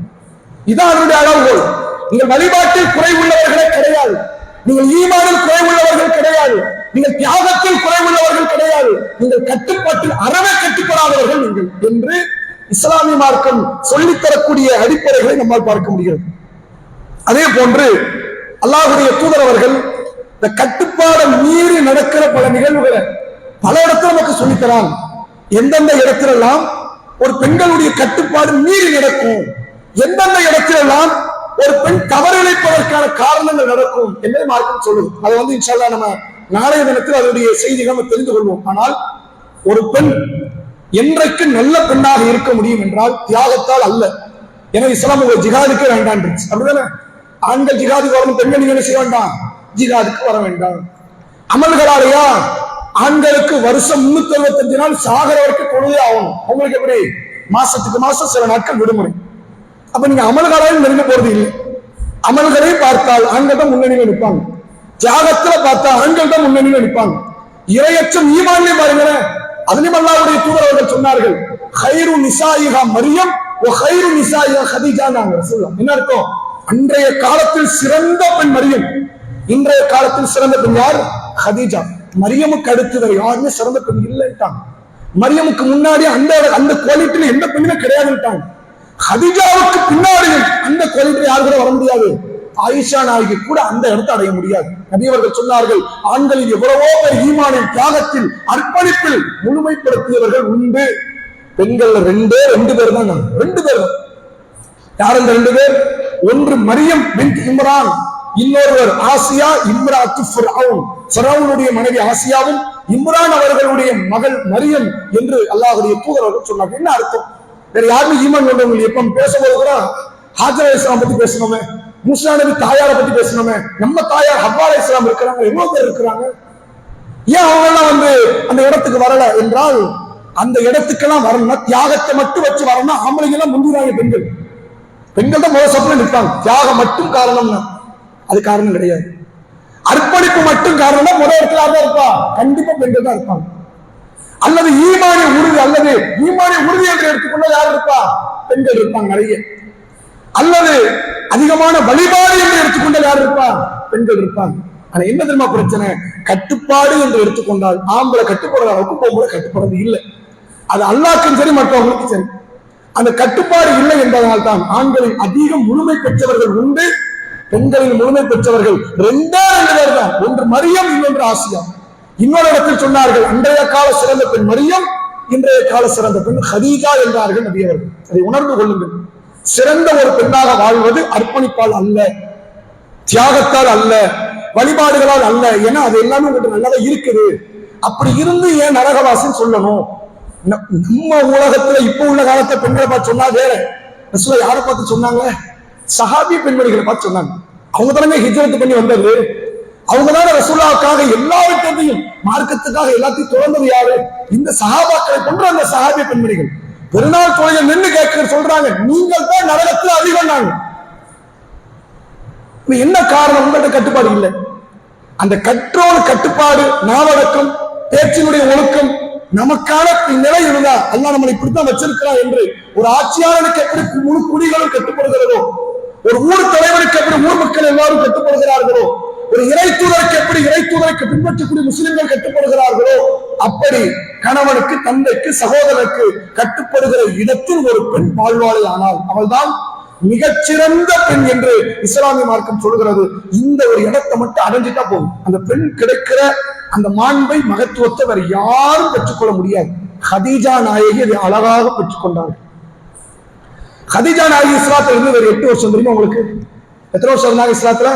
இதான் அதனுடைய அளவுகோல். நீங்கள் வழிபாட்டில் குறைவுள்ளவர்களே கிடையாது. நீங்கள் ஈமானில் குறைவுள்ளவர்கள் கிடையாது. நீங்கள் தியாகத்தில் குறைவுள்ளவர்கள் கிடையாது. நீங்கள் கட்டுப்பாட்டில் அறவே கட்டுப்படாதவர்கள் நீங்கள் என்று இஸ்லாமிய மார்க்கம் சொல்லித்தரக்கூடிய அடிப்படைகளை நம்மால் பார்க்க முடிகிறது. அதே போன்று அல்லாஹ்வுடைய தூதர் அவர்கள் இந்த கட்டுப்பாடு மீறி நடக்கிற பல நிகழ்வுகளை பல இடத்துல நமக்கு சொல்லித்தராங்க. எந்தெந்த இடத்திலெல்லாம் ஒரு பெண்களுடைய கட்டுப்பாடு மீறி நடக்கும், எந்தெந்த இடத்திலெல்லாம் ஒரு பெண் தவறிழைப்பதற்கான காரணங்கள் நடக்கும் என்பதை மார்க்கம் சொல்லுது. அதை இன்ஷா அல்லாஹ் நம்ம நாளைய தினத்தில் அதனுடைய செய்திகள் நம்ம தெரிந்து கொள்வோம். ஆனால் ஒரு பெண் என்றைக்கு நல்ல பெண்ணாக இருக்க முடியும் என்றால் தியாகத்தால் அல்ல. எனவே இஸ்லாம் ஒரு ஜிஹாதுக்கு வேண்டாம். அப்படிதானே? ஆண்கள் ஜிஹாதுக்கு வரணும், பெண்கள் நீங்க என்ன செய்ய வேண்டாம், ஜிஹாதுக்கு வர வேண்டாம். அமல்களாலையா? ஆண்களுக்கு வருஷம் 365 நாள் சாகர வரைக்கும் தொழுதே ஆகணும். அவங்களுக்கு எப்படி? மாசத்துக்கு மாசம் சில நாட்கள் விடுமுறை. அப்ப நீங்க அமல்களாலும் நெருங்க போறது இல்லை. அமல்களை பார்த்தால் ஆண்கள் தான் முன்னணியில் நிற்பாங்க. தியாகத்துல பார்த்தா ஆண்கள் தான் முன்னணியில் நிற்பாங்க. இரையச்சம் ஈமான்லயே பாருங்களேன். அதுலயும் அல்லாஹ்வுடைய தூதர் அவர்கள் சொன்னார்கள், கைரு நிசாயிஹா மரியம் வ கைரு நிசாயிஹா கதீஜான்னு சொல்லலாம். என்ன அர்த்தம்? அன்றைய காலத்தில் சிறந்த பெண் மரியம், இன்றைய காலத்தில் சிறந்த பெண் யார்? கதீஜா. மரியமுக்கு அடுத்து வேற யாருமே சிறந்த பெண் இல்லைட்டாங்க. மரியமுக்கு முன்னாடி அந்த குவாலிட்டியில எந்த பெண்ணுமே கிடையாதுட்டாங்க. கதீஜாவுக்கு பின்னாடி அந்த குவாலிட்டி யாரு கூட வர முடியாது. ஆயிஷா நாயகி கூட அந்த இடத்தை அடைய முடியாது. நபி அவர்கள் சொன்னார்கள், ஆண்களில் எவ்வளவோ பேர் ஈமானில், தியாகத்தில், அர்ப்பணிப்பில் முழுமைப்படுத்தியவர்கள் உண்டு. பெண்கள் ரெண்டு பேர் தான். 2 பேர். யார் அந்த 2 பேர்? ஒன்று மரியம் பின்த் இம்ரான், இன்னொருவர் ஆசியா இம்ராத்து ஃபிரௌன். ஃபிரௌனுடைய மனைவி ஆசியாவும் இம்ரான் அவர்களுடைய மகள் மரியம் என்று அல்லாஹ்வுடைய தூதர் அவர்கள் சொன்னார்கள். என்ன அர்த்தம்? வேற யாருமே ஈமான் கொண்டவங்க எப்ப பேசும்போது கூட ஹாஜர் அலைஹிஸ்ஸலாம் பத்தி பேசணுமே, மூசா நபி தாயாரை பத்தி பேசணுமே, நம்ம தாயார் ஹவ்வா அலைஹிஸ்ஸலாம் இருக்கிறாங்க, எவ்வளவு பேர் இருக்கிறாங்க. ஏன் அவங்க எல்லாம் அந்த இடத்துக்கு வரல என்றால், அந்த இடத்துக்கெல்லாம் வரணும்னா தியாகத்தை மட்டும் வச்சு வரணும்னா ஆம்பளைங்க எல்லாம் முந்தினாங்க. பெண்கள் தான் மோசப்பட நிற்பாங்க. தியாகம் மட்டும் காரணம்னா அது காரணம் கிடையாது. அர்ப்பணிப்பு மட்டும் காரணம் முதல் இடத்துல தான் இருப்பா. கண்டிப்பா பெண்கள் தான் இருப்பாங்க. அல்லது ஈமானிய உறுதி, அல்லது ஈமானிய உறுதி என்று எடுத்துக்கொள்ள யார் இருப்பா? பெண்கள் இருப்பாங்க நிறைய. அல்லது அதிகமான வழிபாடு என்று எடுத்துக்கொண்டால் யார் இருப்பா? பெண்கள் இருப்பாங்க. ஆனா என்ன தெரியுமா பிரச்சனை? கட்டுப்பாடு என்று எடுத்துக்கொண்டால் ஆம்பளை கட்டுப்படுற அளவுக்கு பொம்பளை கட்டுப்படுறது இல்லை. அது அல்லாஹ்க்கும் சரி மற்றவங்களுக்கும் சரி. அந்த கட்டுப்பாடு இல்லை என்பதனால் தான் ஆண்களின் அதிகம் முழுமை பெற்றவர்கள் உண்டு, பெண்களின் முழுமை பெற்றவர்கள் ரெண்டு பேர் தான். ஒன்று மரியம், இன்னொன்று ஆசியா. இன்னொரு இடத்தில் சொன்னார்கள், அன்றைய கால சிறந்த பெண் மரியம், இன்றைய கால சிறந்த பெண் ஹதீஜா என்றார்கள் நபி அவர்கள். அதை உணர்ந்து கொள்ளுங்கள். சிறந்த ஒரு பெண்ணாக வாழ்வது அர்ப்பணிப்பால் அல்ல, தியாகத்தால் அல்ல, வழிபாடுகளால் அல்ல. ஏன்னா அது எல்லாமே உங்களுக்கு நல்லதா இருக்குது. அப்படி இருந்து ஏன் நரகவாசின்னு சொல்லணும்? நம்ம உலகத்துல இப்ப உள்ள காலத்தை பெண்களை பார்த்து சொன்னா வேற. ரசூலுல்லாஹ் யாரை பார்த்து சொன்னாங்க? சஹாபி பெண்மணிகளை பார்த்து சொன்னாங்க. அவங்க தானே ஹிஜ்ரத் பண்ணி வந்தது. அவங்க தானே ரசூலுல்லாஹ்வுக்காக எல்லாவற்றையும், மார்க்கத்துக்காக எல்லாத்தையும் துறந்தது யாரு? இந்த சஹாபாக்களை போன்ற அந்த சஹாபி பெண்மணிகள். பெருநாள் தொழில் நின்று கேட்க சொல்றாங்க, நீங்கள் தான் நரகத்தில் அதிகம். நாங்க என்ன காரணம்? உங்கள்கிட்ட கட்டுப்பாடு இல்லை. அந்த கட்டுப்பாடு, நாவடக்கம், பேச்சினுடைய ஒழுக்கம் நமக்கான நிலை இருந்தா அல்லாஹ் நம்மளை இப்படித்தான் வச்சிருக்கிறார் என்று ஒரு ஆட்சியாளனுக்கு எப்படி முழு குடிகளும் கட்டுப்படுகிறதோ, ஒரு ஊர் தலைவனுக்கு எப்படி ஊர் மக்கள் எல்லாரும் கட்டுப்படுகிறார்களோ, ஒரு இறை தூதருக்கு எப்படி இறை தூதருக்கு பின்பற்றக்கூடிய முஸ்லிம்கள் கட்டுப்படுகிறார்களோ, அப்படி கணவனுக்கு, தந்தைக்கு, சகோதரருக்கு கட்டுப்படுகிற இடத்தில் ஒரு பெண் வாழ்வாளை ஆனால் அவள்தான் மிகச்சிறந்த பெண் என்று இஸ்லாமிய மார்க்கம் சொல்கிறது. இந்த ஒரு இடத்தை மட்டும் அடைஞ்சிட்டா போதும். அந்த பெண் கிடைக்கிற அந்த மாண்பை, மகத்துவத்தை வேற யாரும் பெற்றுக்கொள்ள முடியாது. ஹதீஜா நாயகி அதை அழகாக பெற்றுக்கொண்டார்கள். ஹதீஜா நாயகி இஸ்லாத்துல இருந்து வேற 8 வருஷம் தெரியுமா உங்களுக்கு? எத்தனை வருஷம் இருந்தாங்க இஸ்லாத்துல?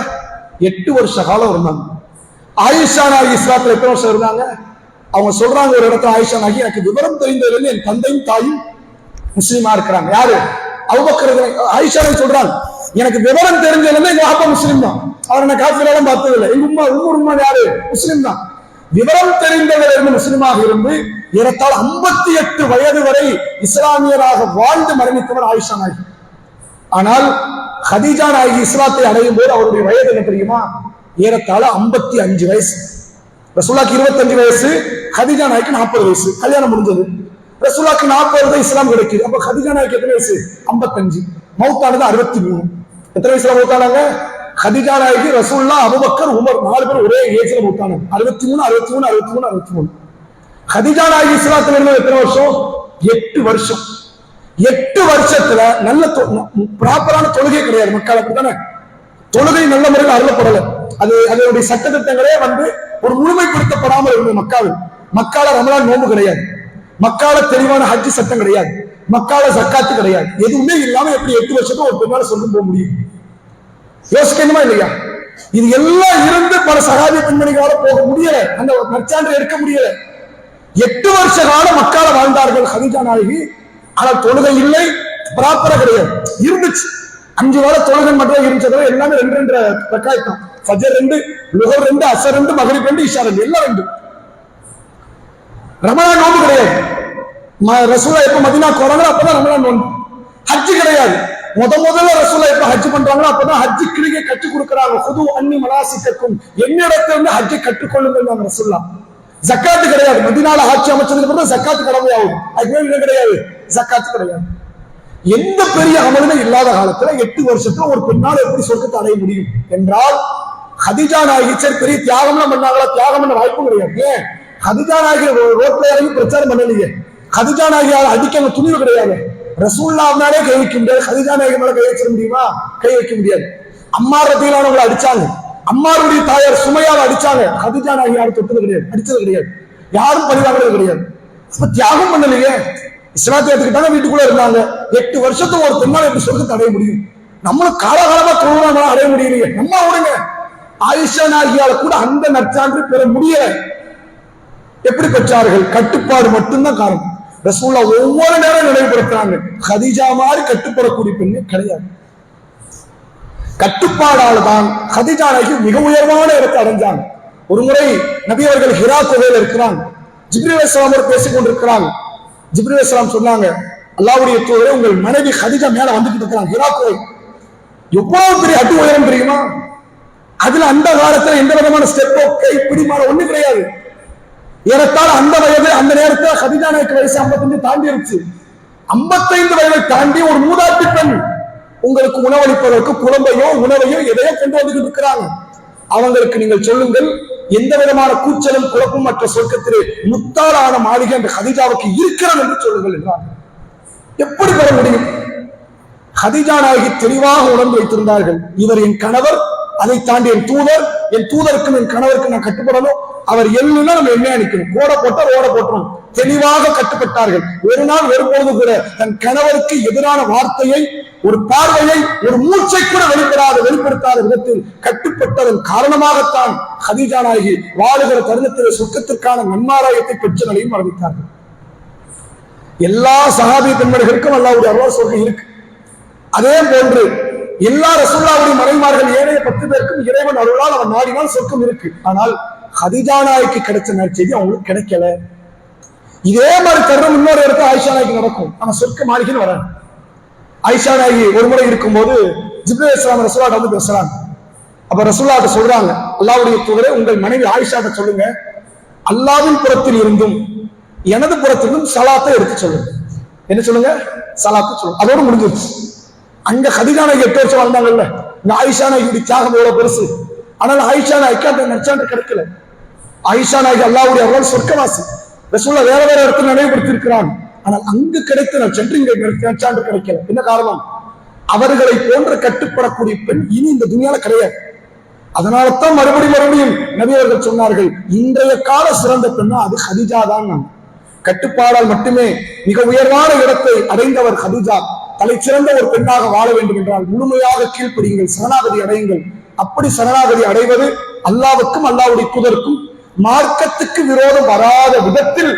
8 வருஷ காலம் இருந்தாங்க. ஆயிஷா நாயகி இஸ்லாத்துல எத்தனை வருஷம் இருந்தாங்க? அவங்க சொல்றாங்க ஒரு இடத்துல, ஆயிஷா நாயகி எனக்கு விவரம் தெரிந்ததிலிருந்து என் தந்தையும் தாயும் முஸ்லீமா இருக்கிறாங்க. யாரு? அபூபக்கர். ஆயிஷா சொல்றாங்க, எனக்கு விவரம் தெரிஞ்சதுல எங்க அப்பா முஸ்லீம் தான், அவர் என்ன காஃபிராலும் பார்த்ததில்லை. எங்க உம்மா யாரு? முஸ்லீம் தான். விவரம் தெரிந்தவரிலிருந்து முஸ்லிமாக இருந்து ஏறத்தாழ 58 வயது வரை இஸ்லாமியராக வாழ்ந்து மரணித்தவர் ஆயிஷா நாயகி. ஆனால் ஹதீஜா நாயகி இஸ்லாத்தை அடையும் போது அவருடைய வயது என்ன தெரியுமா? ஏறத்தாழ 55 வயசு. ரசூலுல்லாஹ்க்கு 25 வயசு, ஹதீஜா நாயகிக்கு 40 வயசு. கல்யாணம் முடிஞ்சது. ரசூலுல்லாஹ்க்கு 40 இஸ்லாம் கிடைக்குது. அப்ப ஹதீஜா நாயகி எத்தனை வயசு? 55. மௌத்தானது 63. எத்தனை வயசுல மௌத்தானாங்க? ஹதீஜா நாயகி, ரசூலுல்லாஹ், அபூபக்கர், உமர் 4 பேர் ஒரே ஏஜ்ல மௌத்தானாங்க. 63. ஹதீஜா நாயகி இஸ்லாத்துல இருந்தது எத்தனை வருஷம்? 8 வருஷம். 8 வருஷத்துல நல்ல ப்ராப்பரான தொழுகை கிடையாது. மக்கள் அப்படித்தானே, தொழுகை நல்ல முறையில் அருளப்படல. அதனுடைய சட்டத்திட்டங்களே ஒரு முழுமைப்படுத்தப்படாமல் இருந்தது மக்காவில். மக்கால ரமலான் நோன்பு கிடையாது, மக்கால தெளிவான ஹஜ்ஜி சட்டம் கிடையாது, மக்கால ஜக்காத்து கிடையாது. எதுவுமே இல்லாம எப்படி 8 வருஷத்துக்கு ஒரு பெண்ணால சொல்ல போக முடியும்? யோசிக்கணுமா இல்லையா? இது எல்லாம் இருந்து பல சகாபிய பெண்மணிகளால போக முடியல, அந்த நற்சான்று எடுக்க முடியல. 8 வருஷ காலம் மக்கால வாழ்ந்தார்கள் ஹதீஜா நாயகி. ஆனால் தொழுகை இல்லை, ப்ராப்பரா கிடையாது. இருந்துச்சு 5 வேளை தொழுகை மட்டும் இருந்துச்சது. எல்லாமே 2 ரக்காத் தான். ஃபஜர் 2, லுஹர் 2, அஸர் 2, மக்ரிப் 2, இஷா 2, எல்லாம் 2. ரமலான் நோன்பு கிடையாது. ரசூலுல்லாஹ் எப்ப மதீனாக்கு வராங்களோ அப்பதான் ரமலான் நோன்பு. ஹஜ் கிடையாது. முதல்ல ரசூலுல்லாஹ் எப்ப ஹஜ் பண்றாங்களோ அப்பதான் ஹஜ் கிரியை கற்றுக் கொடுக்கிறாங்க. ஹுது அன்னி மனாசிக்கக்கும், என்னிடத்திலிருந்து ஹஜ்ஜை கற்றுக்கொள்ளுங்கள் ரசூலுல்லாஹ். ஜக்காத்து கிடையாது. மதீனால ஆட்சி அமைச்சதுக்கு அப்புறம் ஜக்காத்து கடமையாகும். அது கிடையாது, ஜக்காத்து கிடையாது. எந்த பெரிய அமலுமே இல்லாத காலத்துல 8 வருஷத்துல ஒரு பெண்ணால் எப்படி சொர்க்கத்தை அடைய முடியும் என்றால், ஹதீஜா நாயகி சரி பெரிய தியாகம்லாம் பண்ணாங்களா? தியாகம் பண்ண வாய்ப்பும் கிடையாது. ஏன்? ஹதீஜா நாயகி ரோட்ல இறங்கி பிரச்சாரம் பண்ணலையே. ஹதீஜா நாயகி அடிக்க துணிவு கிடையாது. ரசூலுல்லாஹ்னாலே கை வைக்க முடியாது. ஹதீஜா நாயகி மேல கை வச்சிட முடியுமா? கை வைக்க முடியாது. அம்மார் ரதியல்லாஹு அடிச்சாங்க, அம்மாருடைய தாயார் சுமையாவை அடிச்சாங்க. ஹதீஜா நாயகி யாரும் தொட்டது கிடையாது, அடிச்சது கிடையாது, யாரும் பழிவாங்கிறது கிடையாது. அப்ப தியாகம் பண்ணலையே. இஸ்லாத்தை எடுத்துக்கிட்டாங்க, வீட்டுக்குள்ள இருந்தாங்க. 8 வருஷத்துக்கு ஒரு பெண்ணால் எப்படி சொர்க்கத்தை அடைய முடியும்? நம்மளும் காலகாலமா தொழுவாங்க, அடைய முடியலையே. நம்ம விடுங்க, ஆயிஷா நாயகியால கூட அந்த நற்சான்று பெற முடியல. எப்படி பெற்றார்கள்? கட்டுப்பாடு மட்டும்தான் காரணம். ரசூலுல்லாஹ் ஒவ்வொரு நேரம் நினைவுபடுத்துறாங்க, ஹதீஜா மாதிரி கட்டுப்படக்கூடிய பெண்ணே கிடையாது. கட்டுப்பாடால் தான் ஹதீஜா நாயகி மிக உயர்வான இடத்தை அடைஞ்சாங்க. ஒரு முறை நபி அவர்கள் ஹிரா குகையில் இருக்கிறாங்க. ஜிப்ரீல் அலைஹிஸ்ஸலாம் பேசிக் கொண்டிருக்கிறாங்க. ஜிப்ரீல் அலைஹிஸ்ஸலாம் சொன்னாங்க, அல்லாஹ்வுடைய தூதரே, உங்கள் மனைவி ஹதீஜா மேல வந்துகிட்டு இருக்கிறாங்க. ஹிரா குகை எவ்வளவு பெரிய அடி உயரம் தெரியுமா? அதுல அந்த காலத்துல எந்த விதமான ஸ்டெப்போ கை பிடிமான ஒண்ணு கிடையாது. ஏறத்தாழ அந்த வயது, அந்த நேரத்தில் கதீஜா நாயகி வயசு 55 தாண்டி இருந்துச்சு. 55 வயதை தாண்டி ஒரு மூதாட்டி பெண் உங்களுக்கு உணவளிப்பதற்கு குழந்தையோ உணவையோ எதையோ கொண்டு வந்து இருக்கிறாங்க. அவங்களுக்கு நீங்கள் சொல்லுங்கள், எந்த விதமான கூச்சலும் குழப்பம் மற்ற சொர்க்கத்திலே முத்தாலான மாளிகை அந்த கதீஜாவுக்கு இருக்கிறது என்று சொல்லுங்கள் என்றார். எப்படி பெற முடியும்? கதீஜா நாயகி தெளிவாக உணர்ந்து வைத்திருந்தார்கள், இவர் என் கணவர், அதை தாண்டி என் தூதர், என் தூதருக்கும் என் கணவருக்கு நான் கட்டுப்படணும். அவர் எல்லுன்னா நம்ம என்ன நினைக்கணும், ஓட போட்டால் ஓட போட்டோம், தெளிவாக கட்டுப்பட்டார்கள். ஒரு நாள் வரும்பொழுது கூட தன் கணவருக்கு எதிரான வார்த்தையை, ஒரு பார்வையை, ஒரு மூச்சை கூட வெளிப்படுத்தாத விதத்தில் கட்டுப்பட்டதன் காரணமாகத்தான் கதீஜா நாயகி வாழுகிற தருணத்தில் சொர்க்கத்திற்கான நன்மாராயத்தை பெற்ற நிலையும் அறிவித்தார்கள். எல்லா சஹாபி பெண்மணிகளுக்கும் அல்லாஹ்வுடைய அருள் சொர்க்கம் இருக்கு. அதே போன்று எல்லா ரசூலுல்லாஹ்வுடைய மனைவிமார்கள் ஏனைய 10 பேருக்கும் இறைவன் அருளால் அவன் நாடினால் சொர்க்கம் இருக்கு. ஆனால் கதீஜா நாயகிக்கு கிடைச்ச நற்செய்தி அவங்களுக்கு கிடைக்கல. இதே மாதிரி தருணம் இன்னொரு இடத்துல ஆயிஷா நாயகி நடக்கும். ஆனா சொர்க்க மாளிகைன்னு வராங்க. ஆயிஷா நாயகி ஒரு முறை இருக்கும்போது ஜிப்ரீல் அலைஹிஸ்ஸலாம் ரசூலுல்லாஹ் வந்து பேசுறாங்க. அப்ப ரசூலுல்லாஹ் சொல்றாங்க, அல்லாஹ்வுடைய தூதரே, உங்கள் மனைவி ஆயிஷாட்ட சொல்லுங்க, அல்லாஹ்வின் புறத்தில் இருந்தும் எனது புறத்திலும் சலாத்தை எடுத்து சொல்லுங்க. என்ன சொல்லுங்க? சலாத்தை சொல்லுங்க. அதோடு முடிஞ்சிருச்சு. அங்க கதீஜா நாயகி 8 வருஷம் வாழ்ந்தாங்கல்ல, இந்த ஆயிஷா நாயகி தியாகம் எவ்வளவு பெருசு. ஆனால் ஆயிஷா நாயகி அந்த நற்சான்று கிடைக்கல. ஆயிஷா நாயகி அல்லாஹ்வுடைய அருளால் சொர்க்கவாசி. ரசூலுல்லாஹ் வேற வேற இடத்துல நினைவுபடுத்தி இருக்கிறாங்க. ஆனால் அங்கு கிடைத்த நற்சென்று இங்க நற்சான்று கிடைக்கல. என்ன காரணம்? அவர்களை போன்ற கட்டுப்படக்கூடிய பெண் இனி இந்த துனியால கிடையாது. அதனால்தான் மறுபடியும் நபி அவர்கள் சொன்னார்கள், இன்றைய கால சிறந்த பெண்ணா அது கதீஜா தான். கட்டுப்பாடால் மட்டுமே மிக உயர்வான இடத்தை அடைந்தவர் கதீஜா. தலை சிறந்த ஒரு பெண்ணாக வாழ வேண்டும் என்றால் முழுமையாக கீழ்ப்படியுங்கள், சரணாகதி அடையுங்கள். அப்படி சரணாகதி அடைவது அல்லாஹ்வுக்கும் அல்லாஹ்வுடைய தூதருக்கும் மார்க்கத்துக்கு விரோதம் வராத விதத்தில்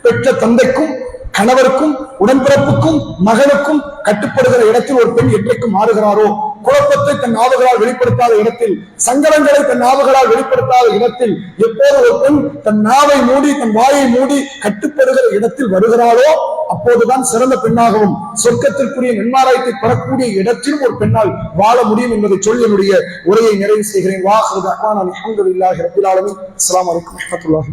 பெற்ற தந்தைக்கும் கணவருக்கும் உடன்பிறப்புக்கும் மகனுக்கும் கட்டுப்படுகிற இடத்தில் ஒரு பெண் என்றைக்கு மாறுகிறாரோ, குழப்பத்தை தன் நாவுகளால் வெளிப்படுத்தாத இடத்தில், சங்கடங்களை தன் நாவுகளால் வெளிப்படுத்தாத இடத்தில் எப்போது ஒரு பெண் தன் நாவை மூடி தன் வாயை மூடி கட்டுப்படுகிற இடத்தில் வருகிறாளோ, அப்போதுதான் சிறந்த பெண்ணாகவும் சொர்க்கத்திற்குரிய நன்மாராயத்தை பெறக்கூடிய இடத்திலும் ஒரு பெண்ணால் வாழ முடியும் என்பதை சொல்லி என்னுடைய உரையை நிறைவு செய்கிறேன். வாஹிரு தஅவானா அல்ஹம்துலில்லாஹி ரப்பில் ஆலமீன். அஸ்ஸலாமு அலைக்கும் வரஹ்மத்துல்லாஹி.